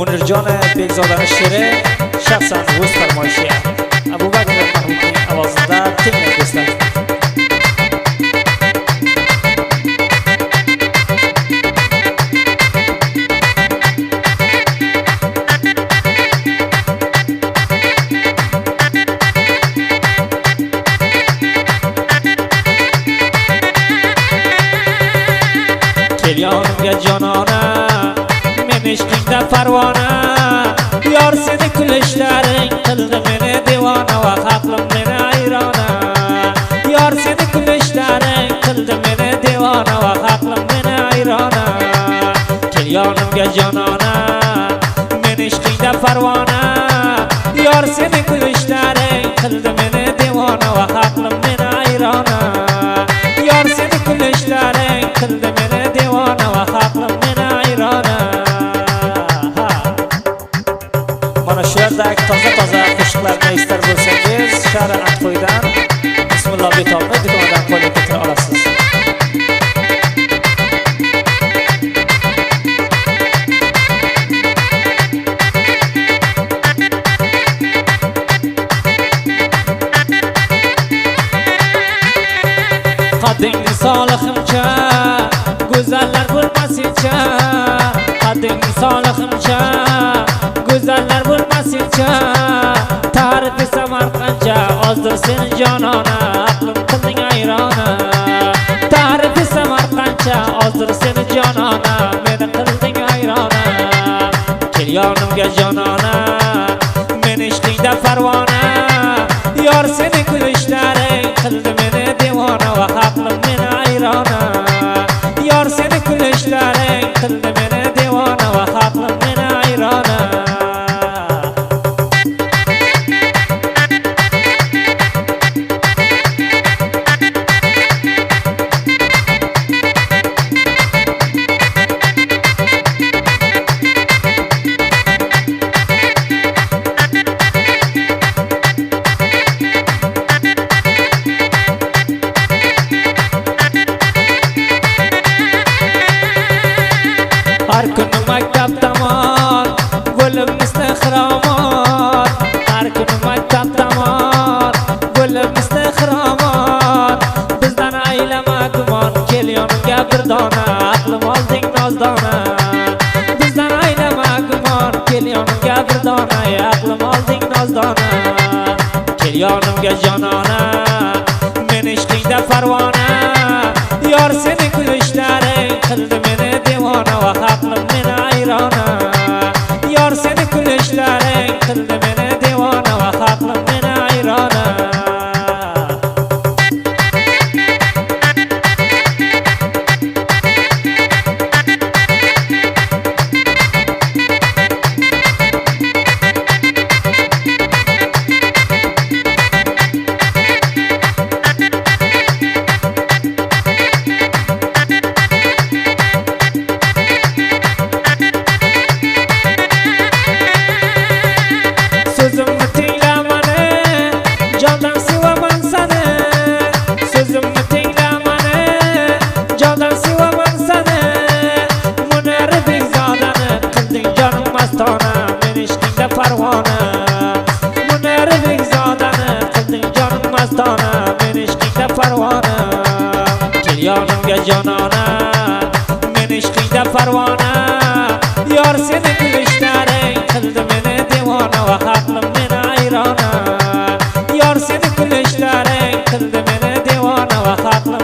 Munirjon Bekzodani she'ri shaxsan o'z farmoyishi. Abu Bakr Mahmudning ovozida tinglang do'stlar. Yonimga jonona men ishqingda parvona yor seni kulishlaring qildi meni devona va aqlim meni ayrona yor seni kulishlaring qildi meni devona va aqlim meni ayrona kel yonimga jonona men ishqingda parvona yor seni kulishlaring qildi meni devona va aqlim meni ayrona yor seni kulishlaring qildi meni devona va aqlim meni ayrona. Mana shu yerdagi toza qo'shiqlarni estar bo'lsangiz shahar Antoydan Bismillah Betobni do'konidan qo'lga keltira olasiz. Qadding solihimcha go'zallar bo'lmasincha qadding solihimcha go'zallar bo'lmasincha tarifi Samarqandcha ozdir seni jonona aqlim qilding ayrona tarifi Samarqandcha ozdir seni jonona meni qilding ayrona kel yonimga jonona men ishqingda parvona yor seni kulishlaring qildi meni devona va aqlim meni ayrona yor seni kulishlaring qildi meni devona va aqlim meni ayrona. Har kuni maktab tomon bo'lib istixromot har kuni maktab tomon bo'lib istixromot bizdan aylama gumon kel yonimga bir dona aqlim olding nozdona bizdan aylama gumon kel yonimga bir dona aqlim olding nozdona kel yonimga jonona men ishqingda parvona yor seni kulishlaring qildi meni devona va aqlim meni ayrona yor seni kulishlaring qildi meni devona va aqlim meni ayrona. Sözümü tinglamani jondan sevaman seni sözümü tinglamani jondan sevaman seni Munir Bekzodani qilding jonim mastona men ishqingda parvona Munir Bekzodani qilding jonim mastona men ishqingda parvona kel yonimga jonona men ishqingda parvona yor seni kulishlaring qildi meni devona va aqlim meni ayrona yor seni kulishlaring qildi meni devona va aqlim